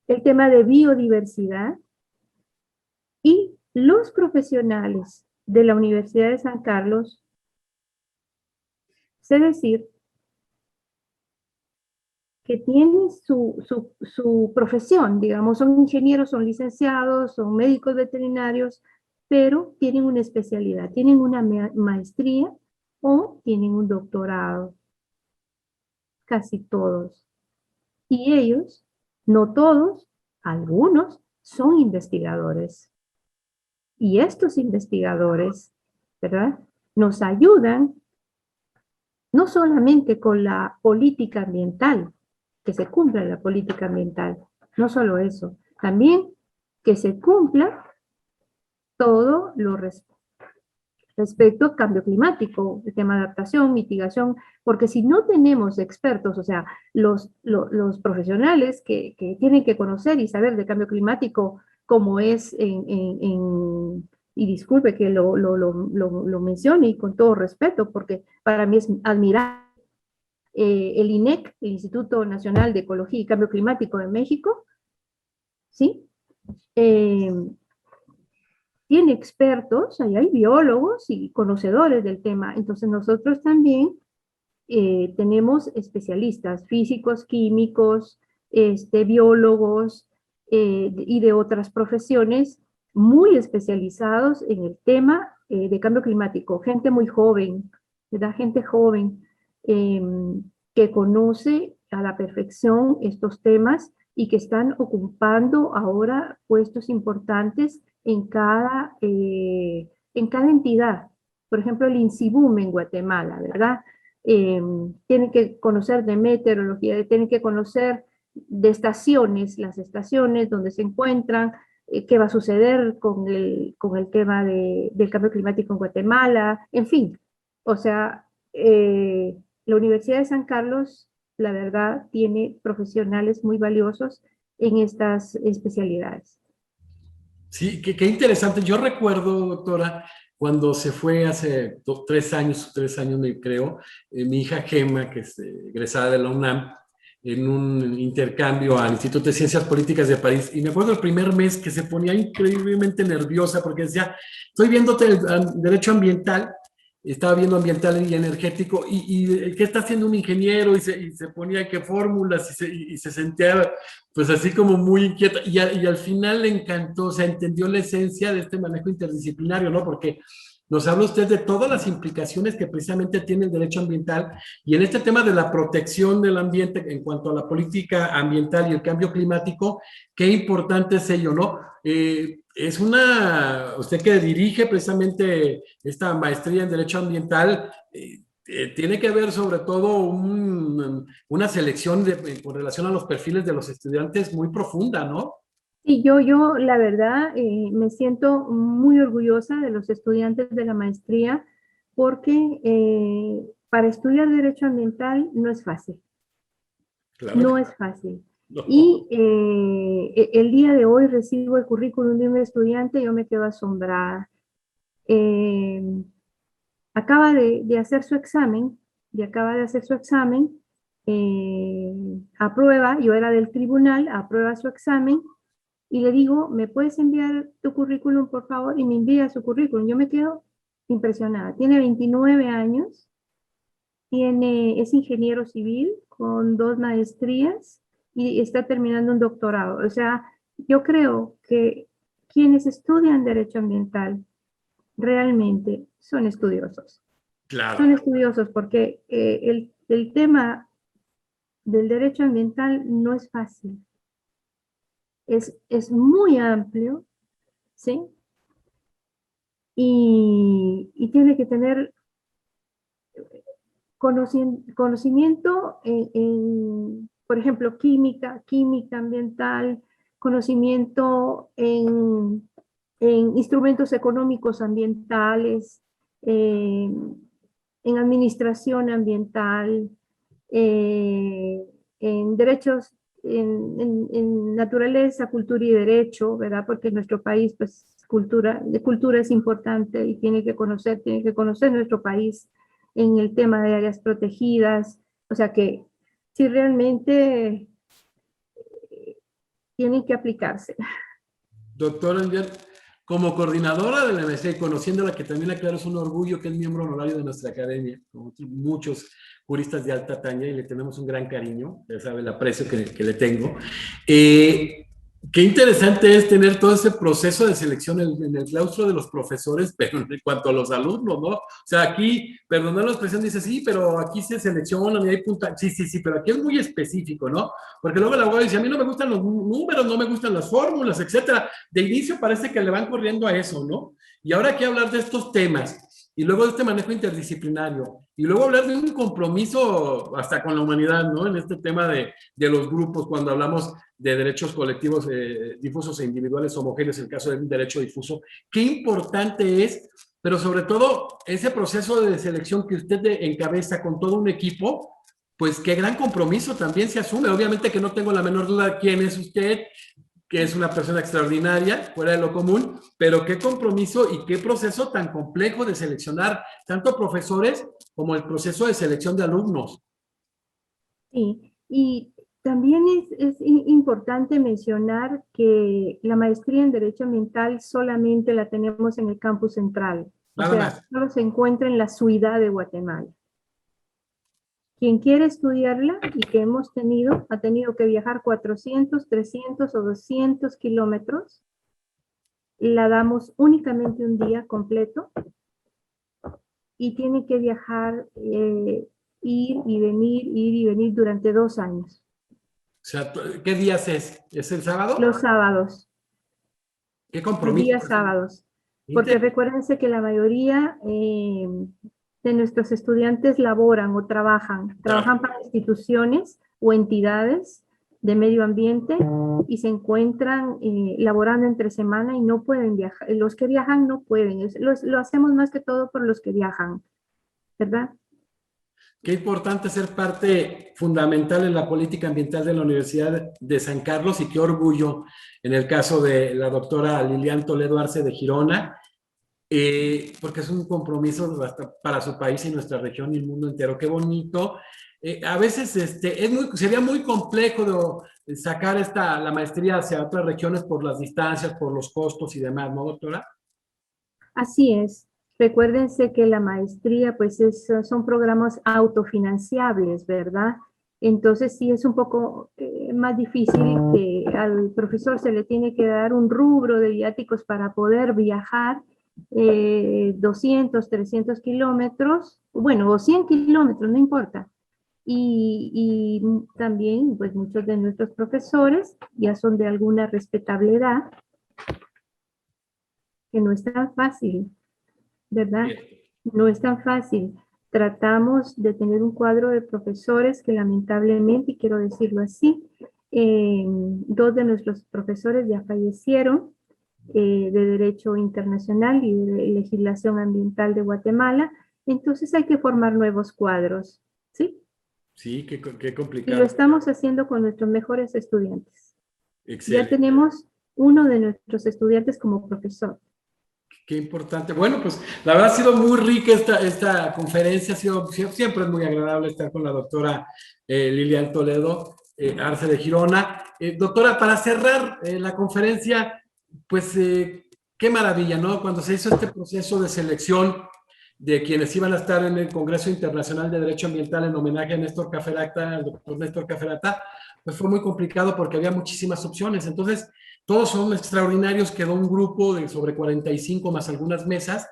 El tema de biodiversidad y los profesionales de la Universidad de San Carlos, sé decir, que tienen su profesión, digamos, son ingenieros, son licenciados, son médicos veterinarios, pero tienen una especialidad, tienen una maestría o tienen un doctorado, casi todos. Y ellos, no todos, algunos, son investigadores. Y estos investigadores, ¿verdad?, nos ayudan no solamente con la política ambiental, que se cumpla la política ambiental, no solo eso, también que se cumpla todo lo respecto al cambio climático, el tema de adaptación, mitigación, porque si no tenemos expertos, o sea, los profesionales que tienen que conocer y saber de cambio climático, como es y disculpe que lo mencione y con todo respeto, porque para mí es admirable, el INEC, el Instituto Nacional de Ecología y Cambio Climático de México, ¿sí? Tiene expertos, ahí hay biólogos y conocedores del tema. Entonces nosotros también tenemos especialistas, físicos, químicos, biólogos y de otras profesiones muy especializados en el tema de cambio climático. Gente muy joven, ¿verdad? Gente joven. que conoce a la perfección estos temas y que están ocupando ahora puestos importantes en cada entidad. Por ejemplo, el INSIBUM en Guatemala, ¿verdad? Tienen que conocer de meteorología, tienen que conocer de estaciones, las estaciones donde se encuentran, qué va a suceder con el tema del cambio climático en Guatemala, en fin. O sea, la Universidad de San Carlos, la verdad, tiene profesionales muy valiosos en estas especialidades. Sí, qué interesante. Yo recuerdo, doctora, cuando se fue hace 3 años me creo, mi hija Gema, que es egresada de la UNAM, en un intercambio al Instituto de Ciencias Políticas de París. Y me acuerdo el primer mes que se ponía increíblemente nerviosa porque decía, estoy viendo el derecho ambiental, estaba viendo ambiental y energético, y ¿qué está haciendo un ingeniero? Y se ponía qué fórmulas y se sentía pues así como muy inquieta, y al final le encantó, o sea, entendió la esencia de este manejo interdisciplinario, ¿no? Porque nos habla usted de todas las implicaciones que precisamente tiene el derecho ambiental, y en este tema de la protección del ambiente en cuanto a la política ambiental y el cambio climático, qué importante es ello, ¿no? Usted que dirige precisamente esta maestría en Derecho Ambiental, tiene que ver sobre todo una selección con relación a los perfiles de los estudiantes muy profunda, ¿no? Y yo la verdad, me siento muy orgullosa de los estudiantes de la maestría porque para estudiar Derecho Ambiental no es fácil, Claro que no es fácil. no. Y el día de hoy recibo el currículum de un estudiante y yo me quedo asombrada. Eh, acaba de hacer su examen, eh, aprueba, yo era del tribunal, aprueba su examen y le digo, ¿me puedes enviar tu currículum, por favor? Y me envía su currículum. Yo me quedo impresionada. Tiene 29 años, es ingeniero civil con 2 maestrías y está terminando un doctorado. O sea, yo creo que quienes estudian derecho ambiental realmente son estudiosos. Claro. Son estudiosos porque el tema del derecho ambiental no es fácil. Es muy amplio, ¿sí? Y tiene que tener conocimiento por ejemplo, química ambiental, conocimiento en instrumentos económicos ambientales, eh, en administración ambiental, eh, en derechos, en naturaleza, cultura y derecho, ¿verdad? Porque en nuestro país, pues, de cultura es importante y tiene que conocer nuestro país en el tema de áreas protegidas. O sea que si realmente tienen que aplicarse. Doctora Elviar, como coordinadora de la MSC, conociéndola, que también aclaro es un orgullo que es miembro honorario de nuestra academia, como muchos juristas de alta talla, y le tenemos un gran cariño, ya sabe el aprecio que le tengo. Qué interesante es tener todo ese proceso de selección en el claustro de los profesores, pero en cuanto a los alumnos, ¿no? O sea, aquí, perdonad la expresión, dice, sí, pero aquí se seleccionan y hay punta. Sí, sí, sí, pero aquí es muy específico, ¿no? Porque luego el abogado dice, a mí no me gustan los números, no me gustan las fórmulas, etcétera. De inicio parece que le van corriendo a eso, ¿no? Y ahora hay que hablar de estos temas, y luego de este manejo interdisciplinario, y luego hablar de un compromiso hasta con la humanidad, ¿no? En este tema de los grupos, cuando hablamos de derechos colectivos difusos e individuales homogéneos, en el caso del derecho difuso, qué importante es, pero sobre todo ese proceso de selección que usted encabeza con todo un equipo, pues qué gran compromiso también se asume. Obviamente que no tengo la menor duda de quién es usted, que es una persona extraordinaria, fuera de lo común, pero qué compromiso y qué proceso tan complejo de seleccionar tanto profesores como el proceso de selección de alumnos. Sí, y también es importante mencionar que la maestría en Derecho Ambiental solamente la tenemos en el campus central, o Nada sea, más. solo se encuentra en la ciudad de Guatemala. Quien quiere estudiarla y que ha tenido que viajar 400, 300 o 200 kilómetros, la damos únicamente un día completo y tiene que viajar ir y venir durante 2 años. O sea, ¿qué días es? ¿Es el sábado? Los sábados. ¿Qué Los compromiso? días sábados. Porque recuérdense que la mayoría de nuestros estudiantes laboran o trabajan para instituciones o entidades de medio ambiente y se encuentran laborando entre semana y no pueden viajar. Los que viajan no pueden. Lo hacemos más que todo por los que viajan, ¿verdad? Qué importante ser parte fundamental en la política ambiental de la Universidad de San Carlos, y qué orgullo en el caso de la doctora Lilian Toledo Arce de Girona, porque es un compromiso para su país y nuestra región y el mundo entero. Qué bonito. A veces sería muy complejo sacar la maestría hacia otras regiones por las distancias, por los costos y demás, ¿no, doctora? Así es. Recuérdense que la maestría, pues son programas autofinanciables, ¿verdad? Entonces sí es un poco más difícil, que al profesor se le tiene que dar un rubro de viáticos para poder viajar 200, 300 kilómetros, bueno, o 100 kilómetros, no importa. Y también, pues muchos de nuestros profesores ya son de alguna respetable edad, que no es tan fácil, ¿verdad? No es tan fácil. Tratamos de tener un cuadro de profesores que lamentablemente, y quiero decirlo así, 2 de nuestros profesores ya fallecieron, de Derecho Internacional y de Legislación Ambiental de Guatemala. Entonces hay que formar nuevos cuadros, ¿sí? Sí, qué Y complicado. lo estamos haciendo con nuestros mejores estudiantes. Excelente. Ya tenemos uno de nuestros estudiantes como profesor. Qué importante. Bueno, pues la verdad ha sido muy rica esta conferencia, siempre es muy agradable estar con la doctora Lilian Toledo Arce de Girona. Doctora, para cerrar la conferencia, pues qué maravilla, ¿no? Cuando se hizo este proceso de selección de quienes iban a estar en el Congreso Internacional de Derecho Ambiental en homenaje a Néstor Caferata, al doctor Néstor Caferata, pues fue muy complicado porque había muchísimas opciones. Entonces, todos son extraordinarios, quedó un grupo de sobre 45 más algunas mesas.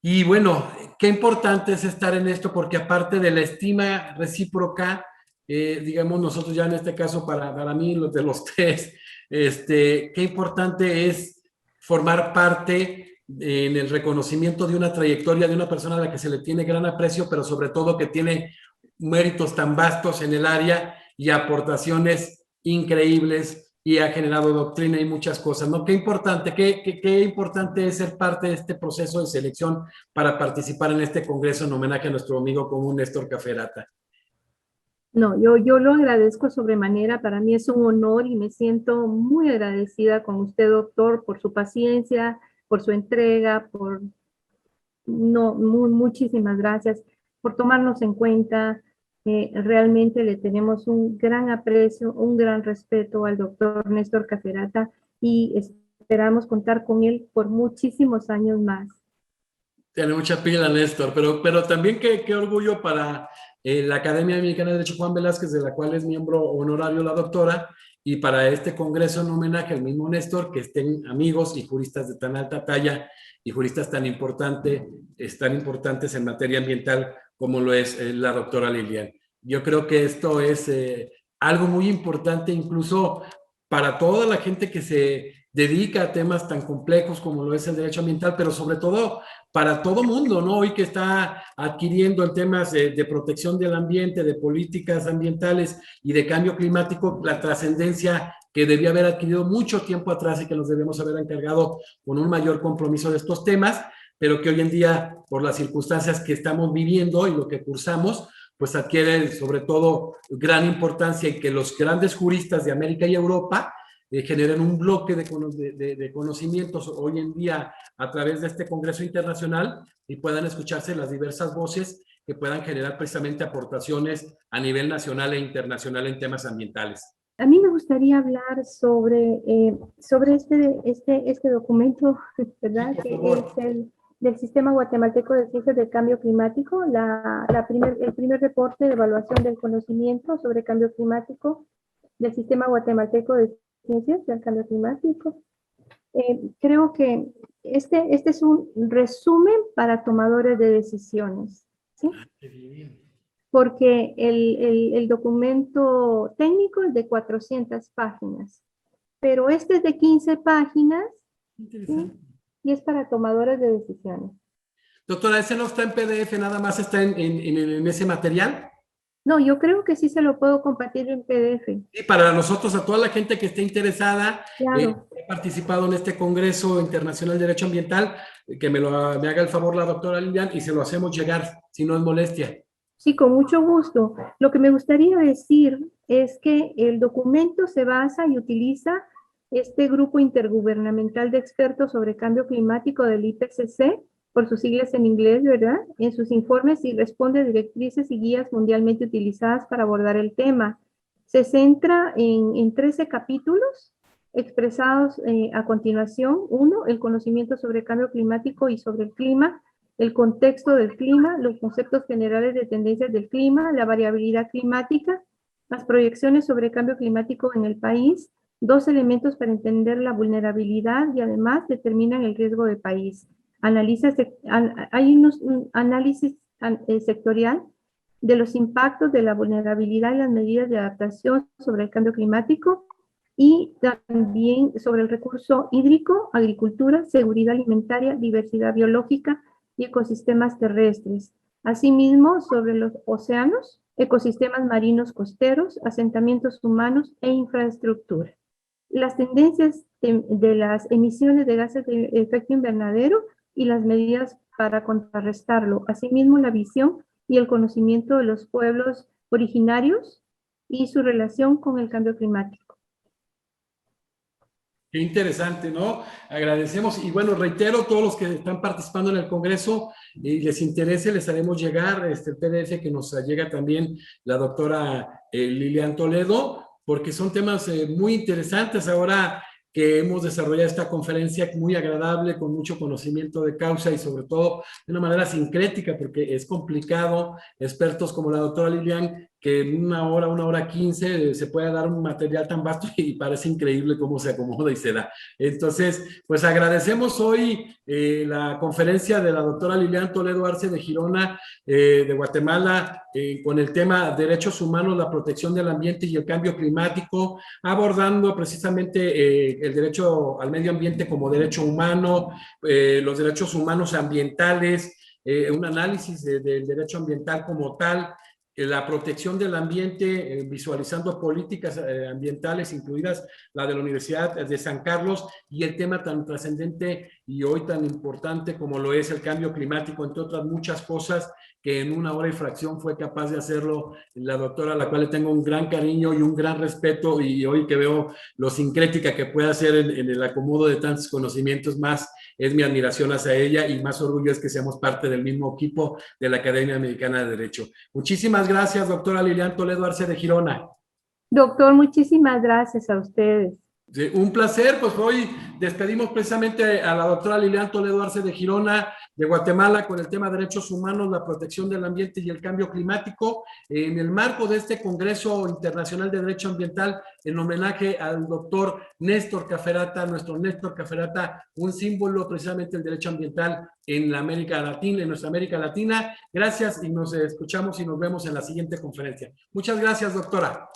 Y bueno, qué importante es estar en esto, porque aparte de la estima recíproca, digamos nosotros ya en este caso para mí, los de los tres, qué importante es formar parte en el reconocimiento de una trayectoria de una persona a la que se le tiene gran aprecio, pero sobre todo que tiene méritos tan vastos en el área y aportaciones increíbles, y ha generado doctrina y muchas cosas, ¿no? Qué importante, qué importante es ser parte de este proceso de selección para participar en este congreso en homenaje a nuestro amigo común Néstor Caferata. No, yo lo agradezco sobremanera. Para mí es un honor y me siento muy agradecida con usted, doctor, por su paciencia, por su entrega, muchísimas gracias por tomarnos en cuenta. Realmente le tenemos un gran aprecio, un gran respeto al doctor Néstor Caferata y esperamos contar con él por muchísimos años más. Tiene mucha pila, Néstor, pero también qué orgullo para la Academia Mexicana de Derecho Juan Velázquez, de la cual es miembro honorario la doctora, y para este congreso en homenaje al mismo Néstor, que estén amigos y juristas de tan alta talla y juristas tan importantes en materia ambiental como lo es la doctora Lilian. Yo creo que esto es algo muy importante incluso para toda la gente que se dedica a temas tan complejos como lo es el derecho ambiental, pero sobre todo para todo mundo, ¿no? Hoy que está adquiriendo en temas de protección del ambiente, de políticas ambientales y de cambio climático, la trascendencia que debía haber adquirido mucho tiempo atrás y que nos debemos haber encargado con un mayor compromiso de estos temas, pero que hoy en día, por las circunstancias que estamos viviendo y lo que cursamos, pues adquiere sobre todo gran importancia, y que los grandes juristas de América y Europa generen un bloque de conocimientos hoy en día a través de este Congreso Internacional, y puedan escucharse las diversas voces que puedan generar precisamente aportaciones a nivel nacional e internacional en temas ambientales. A mí me gustaría hablar sobre este documento, ¿verdad? Sí, que es del Sistema Guatemalteco de Ciencias del Cambio Climático, el primer reporte de evaluación del conocimiento sobre cambio climático del Sistema Guatemalteco de Ciencias del Cambio Climático. Creo que este es un resumen para tomadores de decisiones, ¿sí? porque el documento técnico es de 400 páginas, pero este es de 15 páginas, ¿sí? Y es para tomadores de decisiones. Doctora, ¿ese no está en PDF, nada más está en ese material? No, yo creo que sí se lo puedo compartir en PDF. Y para nosotros, a toda la gente que esté interesada, Claro. he participado en este Congreso Internacional de Derecho Ambiental, que me haga el favor la doctora Lilian y se lo hacemos llegar, si no es molestia. Sí, con mucho gusto. Lo que me gustaría decir es que el documento se basa y utiliza este grupo intergubernamental de expertos sobre cambio climático del IPCC, por sus siglas en inglés, ¿verdad? En sus informes y responde a directrices y guías mundialmente utilizadas para abordar el tema. Se centra en 13 capítulos expresados a continuación. Uno, el conocimiento sobre cambio climático y sobre el clima, el contexto del clima, los conceptos generales de tendencias del clima, la variabilidad climática, las proyecciones sobre cambio climático en el país, dos elementos para entender la vulnerabilidad y además determinan el riesgo del país. Hay un análisis sectorial de los impactos de la vulnerabilidad y las medidas de adaptación sobre el cambio climático y también sobre el recurso hídrico, agricultura, seguridad alimentaria, diversidad biológica y ecosistemas terrestres. Asimismo, sobre los océanos, ecosistemas marinos costeros, asentamientos humanos e infraestructura. Las tendencias de las emisiones de gases de efecto invernadero y las medidas para contrarrestarlo. Asimismo, la visión y el conocimiento de los pueblos originarios y su relación con el cambio climático. Qué interesante, ¿no? Agradecemos y bueno, reitero, todos los que están participando en el Congreso y les interese, les haremos llegar el PDF que nos llega también la doctora Lilian Toledo, porque son temas muy interesantes ahora que hemos desarrollado esta conferencia muy agradable, con mucho conocimiento de causa y sobre todo de una manera sincrética, porque es complicado, expertos como la doctora Lilian, que en una hora 15 se puede dar un material tan vasto y parece increíble cómo se acomoda y se da. Entonces, pues agradecemos hoy la conferencia de la doctora Lilian Toledo Arce de Girona, de Guatemala, con el tema Derechos Humanos, la protección del ambiente y el cambio climático, abordando precisamente el derecho al medio ambiente como derecho humano, los derechos humanos ambientales, un análisis del derecho ambiental como tal, la protección del ambiente, visualizando políticas ambientales, incluidas la de la Universidad de San Carlos, y el tema tan trascendente y hoy tan importante como lo es el cambio climático, entre otras muchas cosas, que en una hora y fracción fue capaz de hacerlo la doctora, a la cual le tengo un gran cariño y un gran respeto, y hoy que veo lo sincrética que puede hacer en el acomodo de tantos conocimientos, más es mi admiración hacia ella y más orgullo es que seamos parte del mismo equipo de la Academia Americana de Derecho. Muchísimas gracias, doctora Lilian Toledo Arce de Girona. Doctor, muchísimas gracias a ustedes. Sí, un placer, pues hoy despedimos precisamente a la doctora Lilian Toledo Arce de Girona, de Guatemala, con el tema de derechos humanos, la protección del ambiente y el cambio climático, en el marco de este Congreso Internacional de Derecho Ambiental, en homenaje al doctor Néstor Caferata, nuestro Néstor Caferata, un símbolo precisamente del derecho ambiental en la América Latina, en nuestra América Latina. Gracias y nos escuchamos y nos vemos en la siguiente conferencia. Muchas gracias, doctora.